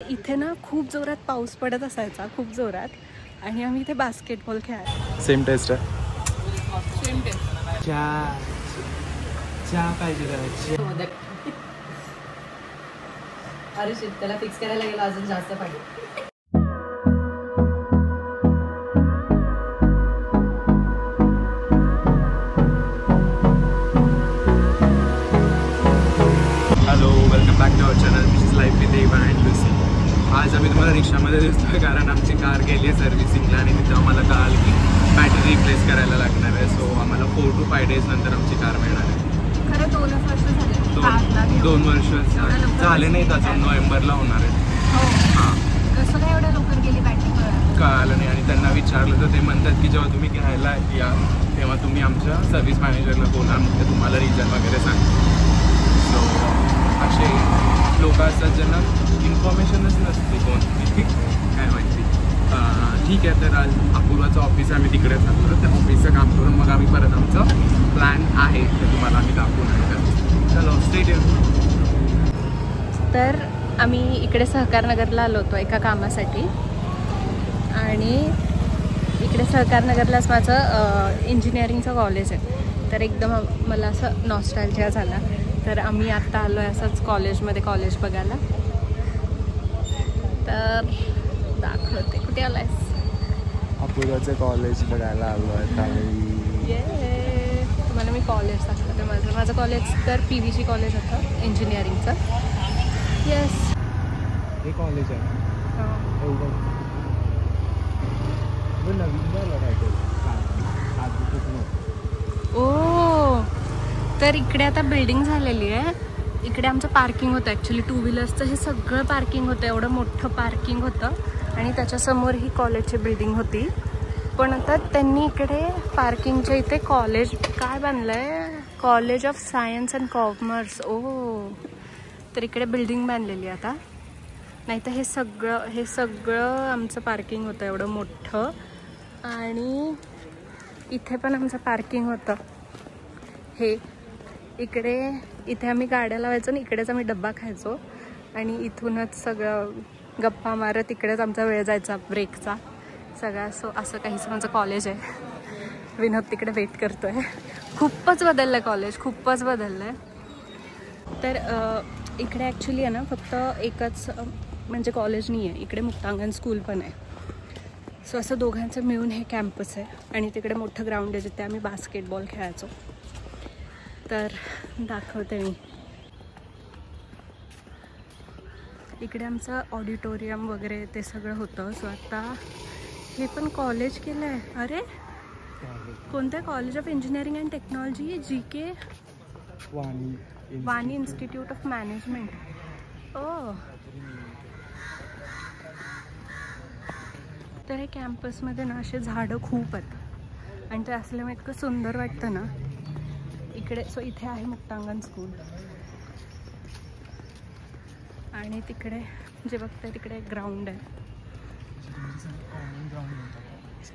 इथे ना खूप जोरात पाऊस पडत असायचा, खूप जोरात, आणि आम्ही इथे बास्केटबॉल खेळायचो. सेम टेस्ट आहे. Same taste. चहा पाहिजे. अरे शिट, त्याला फिक्स करायला गेला अजून जास्त पाहिजे. Hello, welcome back to our channel. This is life with Eva and Lucy. आज आम्ही तुम्हाला रिक्षामध्ये दिसतोय कारण आमची कार गेली आहे सर्व्हिसिंगला आणि तिथं आम्हाला कळालं की बॅटरी रिप्लेस करायला लागणार आहे. सो आम्हाला 4 to 5 days नंतर आमची कार मिळणार आहे. खरं 2 वर्ष झाले. 2 वर्ष झाले नाहीत अजून, नोव्हेंबरला होणार आहे. हां, कसं काय एवढ्या लवकर गेली बॅटरी कळालं नाही. आणि त्यांना विचारलं तर ते म्हणतात की जेव्हा तुम्ही घ्यायला या तेव्हा तुम्ही आमच्या सर्व्हिस मॅनेजरला बोला, मग ते तुम्हाला रिझन वगैरे सांगतात. सो असे लोक असतात ज्यांना इन्फॉर्मेशनच नसते कोणती, काय माहिती. ठीक आहे, तर आज अपूर्वाचं ऑफिस आम्ही तिकडे चाललो. त्या ऑफिसचं काम करून मग आम्ही परत आमचं प्लॅन आहे ते तुम्हाला आम्ही दाखवून नंतर. चलो स्टे ट्यून्ड. तर आम्ही इकडे सहकारनगरला आलो होतो एका कामासाठी, आणि इकडे सहकारनगरलाच माझं इंजिनिअरिंगचं कॉलेज आहे. तर एकदम मला असं नॉस्टॅल्जिया झाला. तर आम्ही आत्ता आलो आहे असंच कॉलेजमध्ये कॉलेज बघायला. तर दाखवते, कुठे आला आहेस? अपूर्वाचं कॉलेज बघायला आलो आहे. ये तुम्हाला मी कॉलेज दाखवते. माझं कॉलेज तर PVC कॉलेज होतं इंजिनिअरिंगचं. येस, हे कॉलेज आहे. ओ, तर इकडे आता बिल्डिंग झालेली आहे. इकडे आमचं पार्किंग होतं ॲक्च्युली, 2 व्हीलर्सचं हे सगळं पार्किंग होतं. एवढं मोठं पार्किंग होतं आणि त्याच्यासमोर ही कॉलेजची बिल्डिंग होती. पण आता त्यांनी इकडे पार्किंगच्या इथे कॉलेज काय बांधलं आहे, college of science and commerce. ओ, तर इकडे बिल्डिंग बांधलेली आता. नाही तर हे सगळं आमचं पार्किंग होतं एवढं मोठं. आणि इथे पण आमचं पार्किंग होतं. हे इथे आम्ही गाड्या लावायचो आणि इकडेच आम्ही डब्बा खायचो आणि इथूनच सगळं गप्पा मारत इकडेच आमचा वेळ जायचा ब्रेकचा सगळा. सो असं काहीच माझं कॉलेज आहे. विनोद तिकडे वेट करतोय. खूपच बदललं आहे कॉलेज, खूपच बदललं आहे. तर इकडे ॲक्च्युली आहे ना फक्त एकच म्हणजे कॉलेज नाही आहे, इकडे मुक्तांगण स्कूल पण आहे. सो असं दोघांचं मिळून हे कॅम्पस आहे. आणि तिकडे मोठं ग्राउंड आहे जिथे आम्ही बास्केटबॉल खेळायचो. तर दाखवते मी. इकडे आमचं ऑडिटोरियम वगैरे ते सगळं होतं. सो आता हे पण कॉलेज केलं आहे. अरे कोणतं? College of engineering and technology, GK Wani institute of management. ओ, तर हे कॅम्पसमध्ये ना असे झाडं खूप आहेत आणि ते असल्यामुळे इतकं सुंदर वाटतं ना इकडे. सो इथे आहे मुक्तांगण स्कूल आणि तिकडे जे बघताय तिकडे ग्राउंड आहे.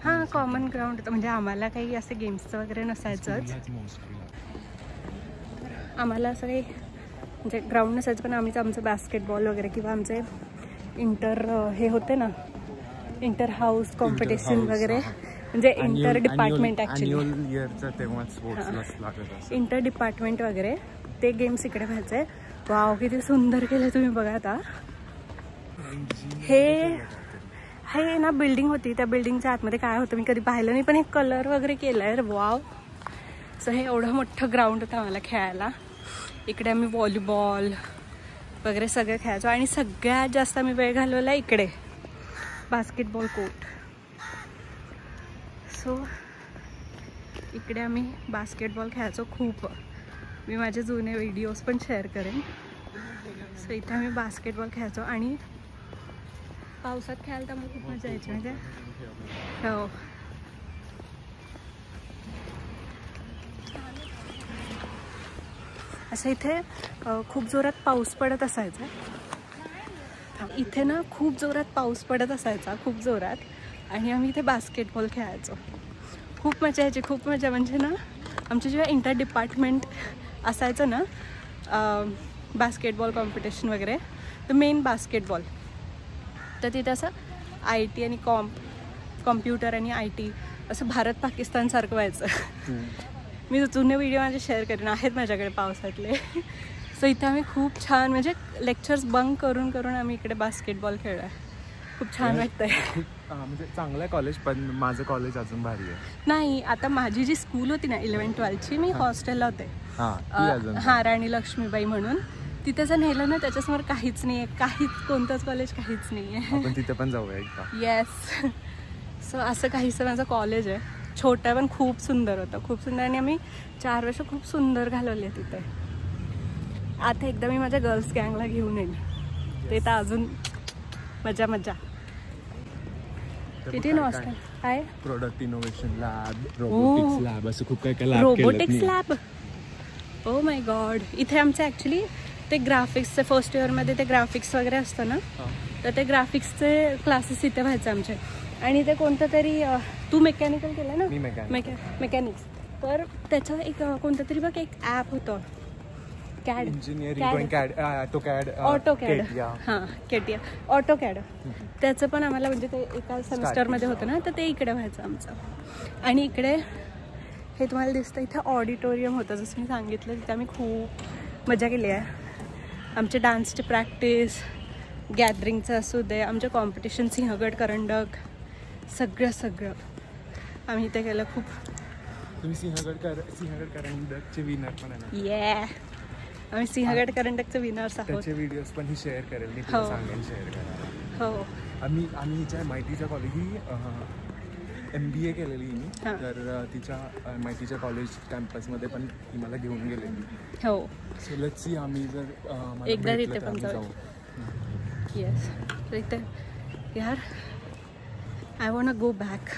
हां, कॉमन ग्राउंड होतं. म्हणजे आम्हाला काही असे गेम्सचं वगैरे नसायचंच. आम्हाला असं काही म्हणजे ग्राउंड नसायचं, पण आम्हीच आमचं बास्केटबॉल वगैरे किंवा आमचे हे होते ना इंटर हाऊस कॉम्पिटिशन वगैरे, म्हणजे inter department actually inter department वगैरे ते गेम्स इकडे व्हायचे. वाव, किती सुंदर केलं तुम्ही बघा. आता हे ना बिल्डिंग होती. त्या बिल्डिंगच्या आतमध्ये काय होतं मी कधी पाहिलं नाही, पण एक कलर वगैरे केलं आहे. वाव. सो हे एवढं मोठं ग्राउंड होतं आम्हाला खेळायला. इकडे आम्ही व्हॉलीबॉल वगैरे सगळं खेळायचो आणि सगळ्यात जास्त आम्ही वेळ घालवला इकडे बास्केटबॉल कोर्ट. सो इकडे आम्ही बास्केटबॉल खेळायचो खूप. मी माझे जुने व्हिडिओज पण शेअर करेन. सो इथे आम्ही बास्केटबॉल खेळायचो आणि पावसात खेळायला तर खूप मजा यायची. म्हणजे हो, असं इथे खूप जोरात पाऊस पडत असायचा. इथे ना खूप जोरात पाऊस पडत असायचा, खूप जोरात, आणि आम्ही इथे बास्केटबॉल खेळायचो. खूप मजा यायची, खूप मजा. म्हणजे ना आमच्या जेव्हा इंटर डिपार्टमेंट असायचं ना बास्केटबॉल कॉम्पिटिशन वगैरे, तर मेन बास्केटबॉल तर तिथे असं IT आणि कॉम्प्युटर आणि IT असं भारत पाकिस्तानसारखं व्हायचं. मी जुने व्हिडिओ माझे शेअर करेन, आहेत माझ्याकडे पावसातले. सो इथे आम्ही खूप छान म्हणजे लेक्चर्स बंक करून करून आम्ही इकडे बास्केटबॉल खेळलो. खूप छान वाटतंय. म्हणजे चांगलं आहे कॉलेज, पण माझं कॉलेज अजून भारी आहे. नाही, आता माझी जी स्कूल होती ना 11-12ची, मी हॉस्टेलला होते. राणी लक्ष्मीबाई म्हणून. तिथे जर नेलं ना त्याच्यासमोर काहीच नाही आहे, कोणतंच कॉलेज काहीच नाही आहे. आपण तिथे पण जाऊया एकदा. येस. सो असं काहीसं माझं कॉलेज आहे. छोटं पण खूप सुंदर होतं, खूप सुंदर. आणि आम्ही 4 वर्ष खूप सुंदर घालवली आहे तिथे. आता एकदा मी माझ्या गर्ल्स गँगला घेऊन येईल, ते तर अजून मजा. किती नॉस्ट आहे. Product innovation lab, robotics lab, असं खूप काय lab. Robotics lab, oh my God. इथे आमचं ॲक्च्युली ते ग्राफिक्सचे फर्स्ट इयरमध्ये ते ग्राफिक्स वगैरे असतं ना, तर ते ग्राफिक्सचे क्लासेस इथे व्हायचे आमचे. आणि ते कोणतं तरी, तू मेकॅनिकल केलं ना? मेकॅनिक्स. तर त्याचं एक कोणतं तरी बघ एक ॲप होतं, कॅड, ऑटोकॅड. हां, केटिया, ऑटोकॅड. त्याचं पण आम्हाला म्हणजे ते एका सेमिस्टरमध्ये होतं ना, तर ते इकडे व्हायचं आमचं. आणि इकडे हे तुम्हाला दिसतं, इथे ऑडिटोरियम होतं, जसं मी सांगितलं. तिथे आम्ही खूप मजा केली आहे. आमचे डान्सची प्रॅक्टिस, गॅदरिंगचं असू दे, आमचे कॉम्पिटिशन, सिंहगड करंडक, सगळं आम्ही इथे केलं. खूप. तुम्ही सिंहगड करंडकचे विनर पण आहे ना? आम्ही सिंहगड करंडकचे विनर्स आहोत. त्याचे व्हिडिओज पण ही शेअर करेल मी, तुला सांगेन शेअर करायला. हो. आम्ही हिच्या MITच्या कॉलेज, ही MBA केलेली मी, तर तिच्या MITच्या कॉलेज कॅम्पसमध्ये पण ती मला घेऊन गेलेली. हो. सो लेट्स सी, आम्ही जर एकदा तिथे पण जाऊ. येस. तर इथे यार, I want go back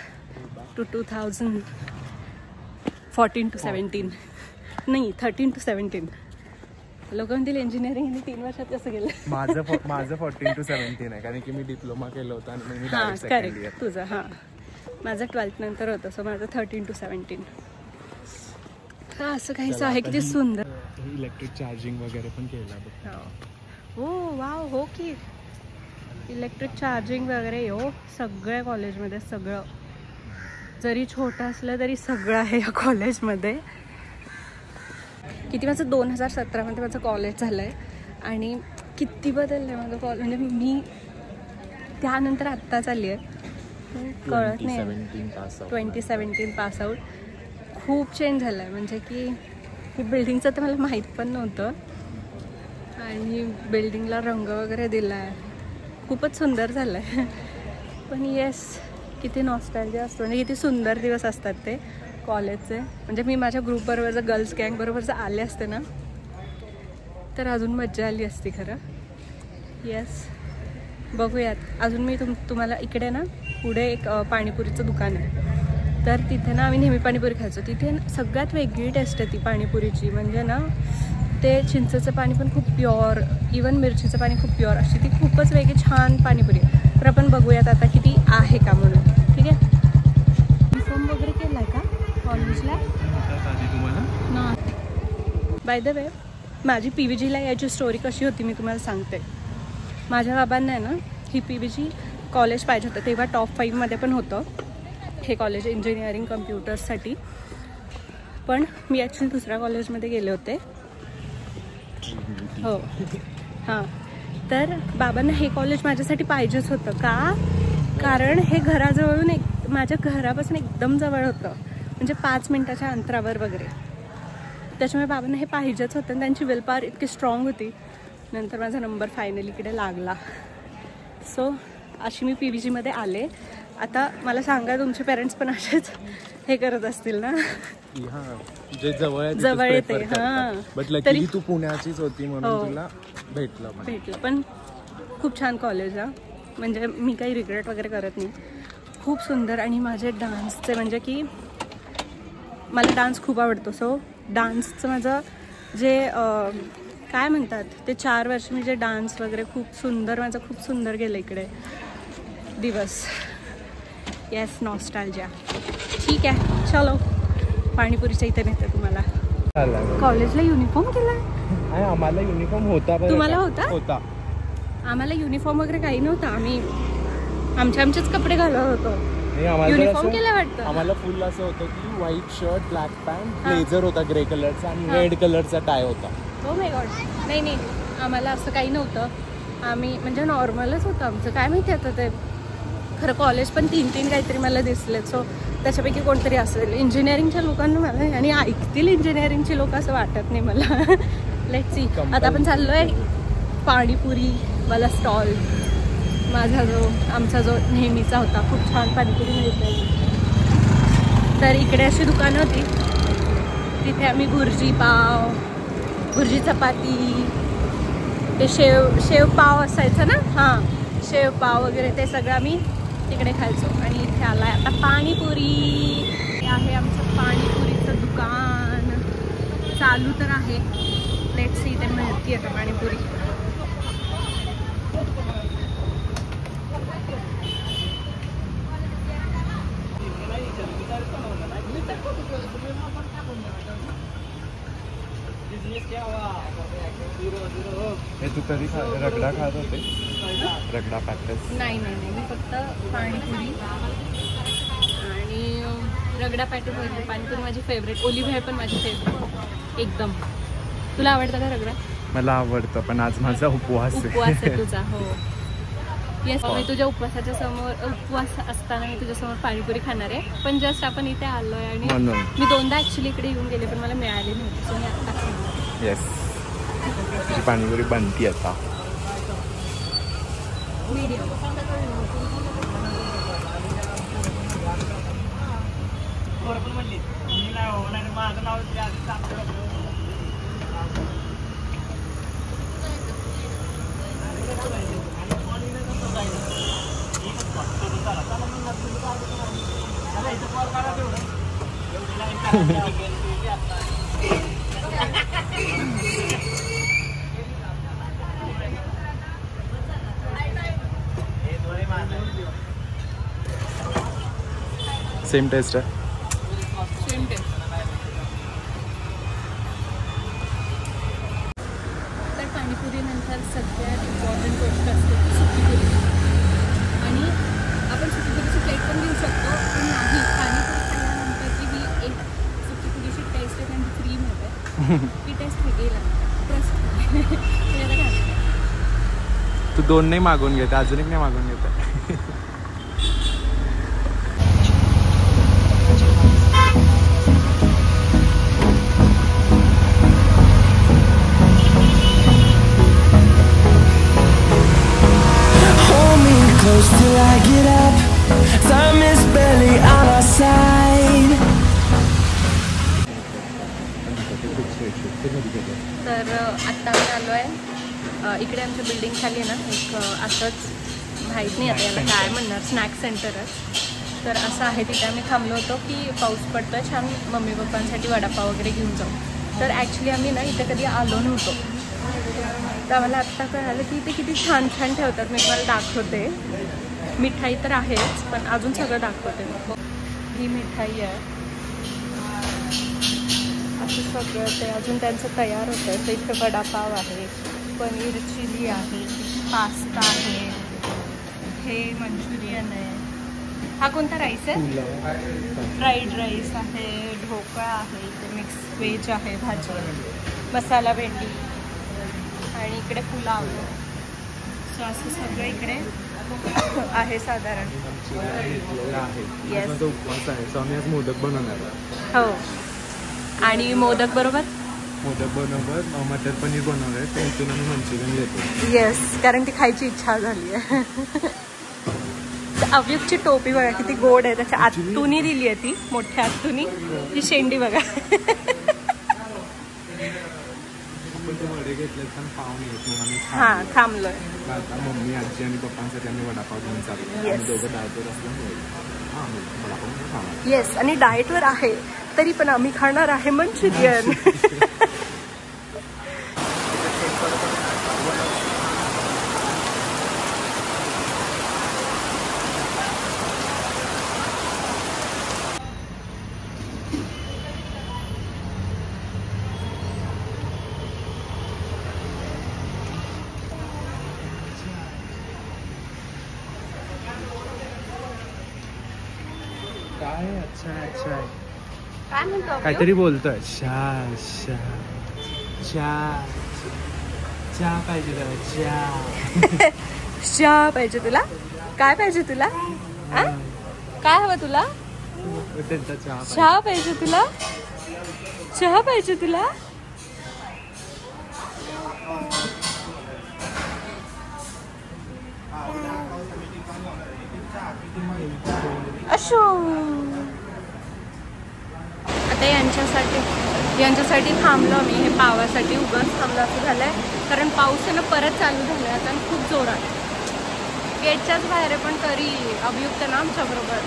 to 2014 to 17. नाही, 13 to 17. लोक म्हणतील इंजिनिअरिंग आणि 3 वर्षात कसं गेलं. माझं 14 to 17 आहे, कारण की मी डिप्लोमा केलं होतं आणि मी डायरेक्ट सेकंड इयर. तुझं माझं 12th नंतर होतं. सो माझं 13 to 17. असं काहीसं आहे. किती सुंदर. इलेक्ट्रिक चार्जिंग वगैरे पण केलं. हो, वाव. हो की इलेक्ट्रिक चार्जिंग वगैरे हो, सगळ्या कॉलेजमध्ये सगळं. जरी छोटं असलं तरी सगळं आहे या कॉलेजमध्ये. किती माझं 2017मध्ये माझं कॉलेज झालं आहे आणि किती बदललं आहे माझं कॉलेज. म्हणजे मी त्यानंतर आत्ताच आली आहे, कळत नाही. 2017 पासआउट. खूप चेंज झालं आहे. म्हणजे की ही बिल्डिंगचं तर मला माहीत पण नव्हतं. आणि बिल्डिंगला रंग वगैरे दिला आहे, खूपच सुंदर झालं आहे. पण येस, किती नॉस्टॅल्जिया असतो. म्हणजे किती सुंदर दिवस असतात ते कॉलेजचे. म्हणजे मी माझ्या ग्रुपबरोबर जर गर्ल्स गँग बरोबर जर आले असते ना, तर अजून मज्जा आली असती खरं. येस. बघूयात अजून. मी तुम्हाला इकडे ना पुढे एक पाणीपुरीचं दुकान आहे, तर तिथे ना आम्ही नेहमी पाणीपुरी खायचो. तिथे सगळ्यात वेगळी टेस्ट आहे ती पाणीपुरीची. म्हणजे ना ते चिंचेचं पाणी पण खूप प्युअर, इवन मिरचीचं पाणी खूप प्युअर, अशी ती खूपच वेगळी छान पाणीपुरी. तर आपण बघूयात आता किती आहे का म्हणून. ठीक आहे. युनिफॉर्म वगैरे केला आहे का कॉलेजला? ना. बाय द वे, माझी PVGला याची स्टोरी कशी होती मी तुम्हाला सांगते. माझ्या बाबांना आहे ना ही PVG कॉलेज पाहिजे होतं. तेव्हा टॉप 5मध्ये पण होतं हे कॉलेज, इंजिनिअरिंग कम्प्युटर्ससाठी. पण मी ॲक्च्युली दुसऱ्या कॉलेजमध्ये गेले होते. हो. हां. तर बाबांना हे कॉलेज माझ्यासाठी पाहिजेच होतं. का? कारण हे घराजवळून माझ्या घरापासून एकदम जवळ होतं, म्हणजे 5 मिनिटाच्या अंतरावर वगैरे. त्याच्यामुळे बाबांना हे पाहिजेच होतं. त्यांची विल पॉवर इतकी स्ट्रॉंग होती. नंतर माझा नंबर फायनली इकडे लागला. सो अशी मी PVGमध्ये आले. आता मला सांगा, तुमचे पेरेंट्स पण असेच हे करत असतील ना? जे जवळ येते. तरी तू पुण्याचीच होती म्हणून तुला भेटलं. पण खूप छान कॉलेज आहे. म्हणजे मी काही रिग्रेट वगैरे करत नाही. खूप सुंदर. आणि माझे डान्सचे म्हणजे की मला डान्स खूप आवडतो. सो डान्सचं माझं जे काय म्हणतात ते 4 वर्ष मी जे डान्स वगैरे खूप सुंदर, माझं खूप सुंदर गेलं इकडे दिवस. Yes, nostalgia. ठीक आहे, चलो पाणीपुरीच्या इथे नेते तुम्हाला. कॉलेजला युनिफॉर्म केला? आम्हाला युनिफॉर्म होता. तुम्हाला होता? आम्हाला युनिफॉर्म वगैरे काही नव्हतं. आम्ही आमचेच कपडे घालत होतो. युनिफॉर्म केलं वाटतं. आम्हाला फुल असं होतं की white shirt, black pant, blazer होता ग्रे कलरचा आणि रेड कलरचा टाय होता. हो माय गॉड. नाही आम्हाला असं काही नव्हतं. आम्ही म्हणजे नॉर्मलच होतं आमचं. काय माहिती आता ते खरं कॉलेज पण 3 काहीतरी मला दिसले. सो त्याच्यापैकी कोणतरी असेल. इंजिनिअरिंगच्या लोकांना मला आणि ऐकतील इंजिनिअरिंगची लोक असं वाटत नाही मला. Let's see. आता आपण चाललोय पाणीपुरी वाला स्टॉल. आमचा जो नेहमीचा होता. खूप छान पाणीपुरी मिळते. तर इकडे अशी दुकानं होती. तिथे आम्ही भुर्जी पाव, भुर्जी चपाती, ते शेव पाव असायचं ना, हां शेव पाव वगैरे ते सगळं आम्ही तिकडे खायचो. आणि इथे आलाय आता पाणीपुरी. हे आहे आमचं पाणीपुरीचं दुकान. चालू तर आहे. लेट्स सी इथे मिळते आता पाणीपुरी. हे तू कधी रगडा खात होते? रगडा पॅकेज? नाही मी फक्त पाणीपुरी आणि रगडा पॅकेज वगैरे. पाणीपुरी माझी फेवरेट. ओली भेळ पण माझी फेवरेट एकदम. तुला आवडतं का रगडा? मला आवडतं पण आज माझा उपवास आहे तुझा. हो येस. मी तुझ्या उपवासाच्या समोर उपवास असताना मी तुझ्यासमोर पाणीपुरी खाणार आहे. पण जस्ट आपण इथे आलोय आणि मी 2दा ऍक्च्युली इकडे येऊन गेले पण मला मिळाली नव्हती. सो मी आता खाणार. येस. पाणीपुरी बनती आता. मीडियम. सेम टेस्ट आहे. Same taste. तर पाणीपुरीनंतर सगळ्यात इम्पॉर्टंट गोष्ट असते ती सुकीपुरी. आणि आपण सुकीपुरीची प्लेट पण देऊ शकतो पण नाही. पाणीपुरी खाल्ल्यानंतर जी ही एक सुकीपुरीची टेस्ट आहे त्यांची फ्री मिळते. ती टेस्ट वेगळी लागते. ट्रस्ट. तू 2 नाही मागून घेते, अजून एक नाही मागून घेते. Till I get up, time is barely on our side. तर आत्ता आम्ही आलो आहे इकडे आमच्या बिल्डिंग खाली आहे ना एक असंच माहीत नाही आता याला काय म्हणणार स्नॅक सेंटरच. तर असं आहे. तिथे आम्ही थांबलो होतो की पाऊस पडतोय छान मम्मी पप्पांसाठी वडापाव वगैरे घेऊन जाऊ. तर ॲक्च्युली आम्ही ना इथे कधी आलो नव्हतो. तर मला आत्ता कळालं की इथे किती छान ठेवतात. मी तुम्हाला दाखवते. मिठाई तर आहेच पण अजून सगळं दाखवते. ही मिठाई आहे असं सगळं ते अजून त्यांचं तयार होतं. तर इथे वडापाव आहे, पनीर चिली आहे, पास्ता आहे, हे मंचुरियन आहे. हा कोणता राईस आहे? फ्राईड राईस आहे, ढोकळा आहे, इथे मिक्स व्हेज आहे, भाजी, मसाला भेंडी आणि इकडे पुलाव. सो असं सगळं इकडे आहे साधारण. येस. उपवास आहे सो आम्ही आज मोदक बनवणार. हो आणि मोदक बरोबर मटर पनीर बनवणार आहे. तर इथून आम्ही मंचुरियन घेतो. येस कारण ती खायची इच्छा झाली आहे. अव्युक्तची टोपी बघा किती गोड आहे. त्याच्या आतुनी दिली आहे ती मोठ्या आतुनी. ती शेंडी बघा. हां थांबलोय. मम्मी आजी आणि पप्पांसाठी आम्ही वडापाव घेऊन चाललो. दोघं डायटवर असल्यामुळे येस आणि डाएटवर आहे तरी पण आम्ही खाणार आहे मंचुरियन. काय आहे? अच्छा आहे, अच्छा आहे. काय म्हणतो काहीतरी बोलतोय. चहा पाहिजे त्याला. चहा पाहिजे तुला? काय पाहिजे तुला? काय हवं तुला? त्यांचा चहा चहा पाहिजे तुला? चहा पाहिजे तुला? अशो आता यांच्यासाठी थांबलो मी. हे पावासाठी उगाच थांबलो असं झालंय, कारण पाऊस आहे ना परत चालू झालाय आता आणि खूप जोरात. गेटच्याच बाहेर आहे पण तरी अभियुक्त ना आमच्या बरोबर.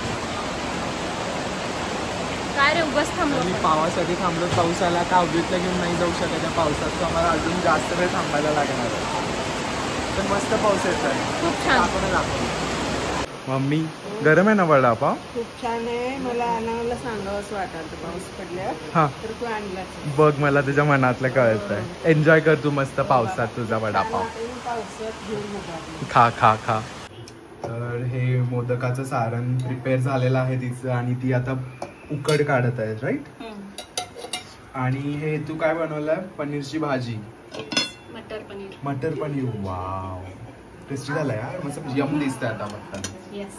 काय रे उगाच थांबलो. मी पावासाठी थांबलो. पाऊस आला का अभियुक्तला घेऊन नाही जाऊ शकत त्या पावसात. आम्हाला अजून जास्त वेळ थांबायला लागणार आहे. पण मस्त पाऊस येत आहे. खूप छान. मम्मी गरम आहे ना वडापाव? खूप छान आहे. मला आणायला सांगावं असं वाटतं पाऊस पडल्यावर. हा तर तू आणला बघ, मला तुझ्या मनातलं कळत आहे. एन्जॉय कर तू मस्त पावसात तुझा वडापाव. पावसात घेऊन बघा. खा खा खा. तर हे मोदकाचं सारण प्रिपेअर झालेलं आहे तिचं आणि ती आता उकड काढत आहे, राईट? आणि हे तू काय बनवलंय? पनीरची भाजी, मटर पनीर. वाव, टेस्टी झालाय यार. मस्त यम दिसतंय आता फक्त. येस.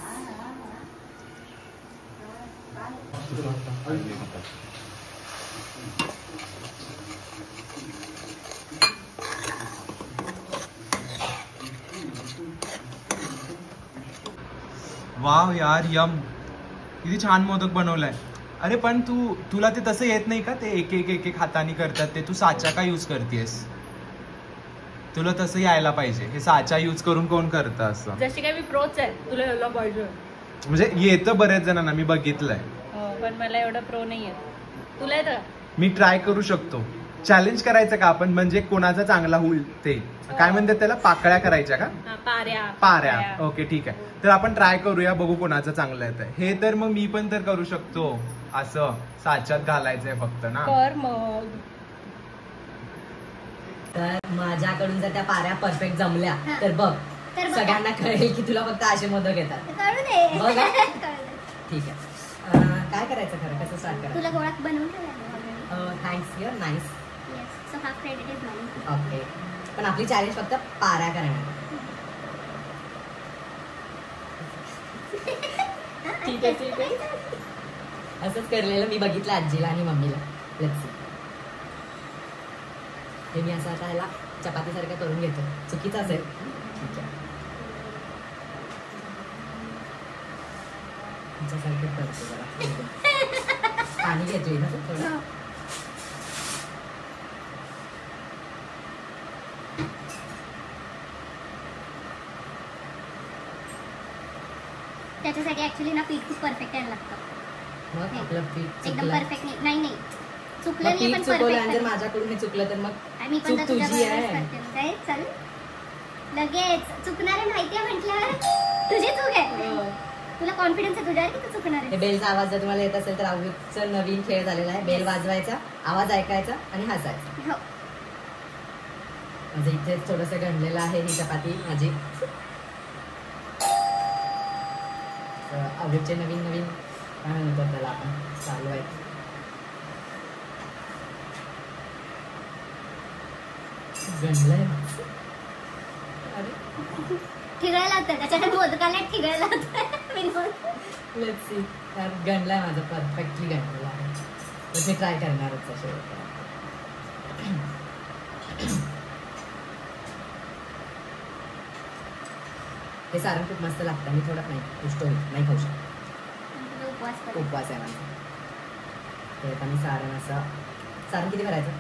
वाव यार, यम. किती छान मोदक बनवलाय. अरे पण तुला ते तसं येत नाही का? ते एक एक हाताने करतात ते. तू साचा का यूज करतेस? तुला तसं यायला पाहिजे. हे साचा यूज करून कोण करतं असं? जशी काय मी प्रोच आहे, तुला यायला पाहिजे. म्हणजे येतं बऱ्याच जणांना, मी बघितलंय. पण मला एवढं प्रो नाही आहे. तुला येतं? मी ट्राय करू शकतो. चॅलेंज करायचं का आपण? म्हणजे कोणाचा चांगला होईल ते. काय म्हणतात त्याला? पाकळ्या करायच्या का? पाऱ्या. ओके ठीक आहे. तर आपण ट्राय करूया, बघू कोणाचं चांगलं येतंय. हे तर मग मी पण तर करू शकतो. असं साच्यात घालायचंय फक्त ना. कर मग. तर माझ्याकडून जर त्या पाऱ्या परफेक्ट जमल्या तर बघ सगळ्यांना कळेल की तुला फक्त असे मोदक येतात. बघ ठीक आहे. काय करायचं खरं? कसं स्टार्ट करायचं? तुला गोळा बनवून ठेवला. Thanks, your nice. So half credit is mine. Okay, पण आपली चॅलेंज फक्त पाऱ्या करणार. ठीक आहे ठीक आहे. असंच करलेलं मी बघितलं आजीला आणि मम्मीला. Let's see. हे मी असं आता ह्याला चपातीसारखं करून घेतो. चुकीचं असेल. ठीक आहे. तुमच्यासारखं करतो जरा. पाणी घेतोय ना थोडं. त्याच्यासाठी ऍक्च्युली ना पीठ खूप परफेक्ट यायला लागतं. मग आपलं पीठ एकदम परफेक्ट नाही चुकलं नाही पण चुकलं. परफेक्ट. जर माझ्याकडून हे चुकलं तर मग मी पण चूक तुझ्या तुझी बरोबरच आहे. करते. जाईल चल लगेच. चुकणार आहे माहिती आहे म्हटल्यावर तुझी चूक आहे. तुला कॉन्फिडन्स आहे तुझ्यावर की तू चुकणार हे आहे. बेलचा आवाज जर तुम्हाला येत असेल तर अभियुक्तचा नवीन खेळ झालेला आहे. बेल वाजवायचा, आवाज ऐकायचा आणि हसायचा. हो. म्हणजे इथे थोडस गणलेलं आहे ही चपाती माझी. अभियुक्तचे नवीन काय म्हणतात त्याला आपण चालू आहे. गणलंय. अरे ठिगळायला होतं त्याच्याकडे मोदकाला ठिगळायला होतं. Let's see. गणलाय माझं परफेक्टली गणलेलं आहे. तर मी ट्राय करणारच असे. हे सारण खूप मस्त लागतं. मी थोडं नाही खाऊ शकत. उपवास आहे माझा. ते आता मी सारण किती भरायचं?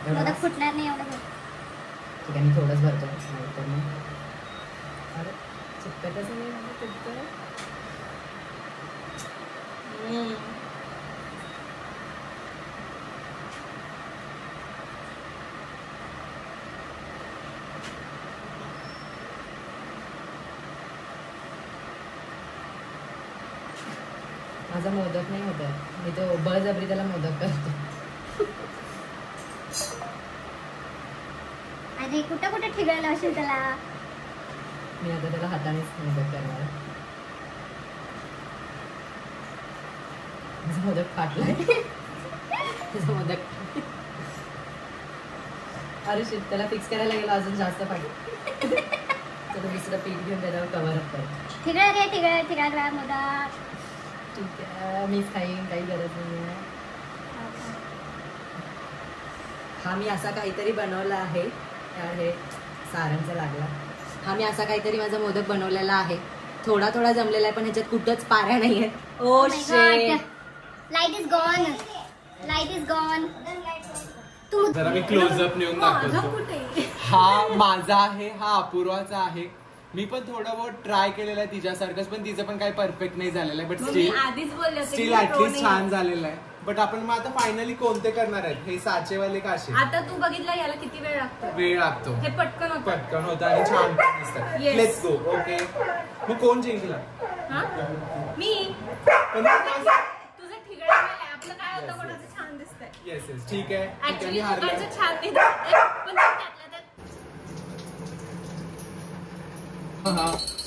मोदक फुटणार नाही एवढं. ठीक आहे, मी थोडंच भरतो. तर मग अरे चिपकतच नाही. माझा मोदक नाही होत आहे. मी तो बळजबरी त्याला मोदक करतो. अरे कुठं ठिगळायला असेल त्याला. मी आता त्याला हातानेच मोदक करणार. माझा मोदक फाटलाय. त्याचा मोदक अरे शिट, त्याला फिक्स करायला गेलो अजून जास्त फाटलं. तर दुसरं पीठ घेऊन त्याच्यावर कव्हर अप कर. ठिकाण मोदक. ठीक आहे, मीच खाईन, काही गरज नाही आहे. हा मी असा काहीतरी बनवला आहे. यार हे सारंगचा लागला. हा मी असा काहीतरी माझा मोदक बनवलेला आहे. थोडा थोडा जमलेला आहे पण ह्याच्यात कुठंच पाऱ्या नाहीये. Oh shit, light is gone. Light is gone. जरा मी क्लोजअप नेऊन दाखवतो. हा माझा आहे, हा अपूर्वाचा आहे. मी पण थोडं बहुत ट्राय केलेलं आहे तिच्यासारखंच, पण तिचं पण काही परफेक्ट नाही झालेलं आहे. बट स्टील ऍटलीस्ट छान झालेलं आहे. बट आपण मग आता फायनली कोणते करणार आहेत? हे साचेवाले का असे? आता तू बघितलं याला किती वेळ लागतो? वेळ लागतो. हे पटकन होतं. पटकन होतं आणि छान पण दिसतात. Yes. Let's go. ओके, मग कोण जिंकला? मी. पण तुझं ठिकाण आपलं काय होतं कोणाचं छान दिसतंय. येस येस, ठीक आहे. ऍक्च्युली लोकांचं छान नाही दिसतंय, पण त्यातल्या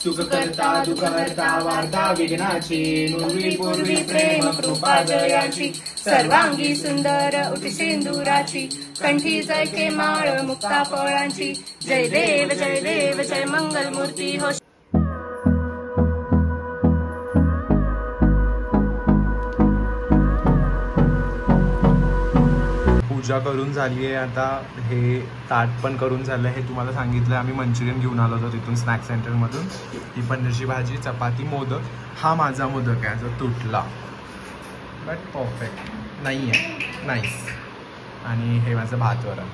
सुख करता दुःख करता वार्ता विघ्नाची नुरवी पूर्वी प्रेम कृपा जयाची सर्वांगी सुंदर उठी सिंदुराची कंठी जयके माळ मुक्ता फळांची जय देव जय मंगल मूर्ती हो. पूजा करून झाली आहे. आता हे ताट पण करून झालं. हे तुम्हाला सांगितलं आम्ही मंचुरियन घेऊन आलो होतो तिथून स्नॅक सेंटरमधून. ही पनीरची भाजी, चपाती, मोदक. हा माझा मोदक आहे जो तुटला, बट परफेक्ट नाही आहे, नाईस. आणि हे माझं भात वरण.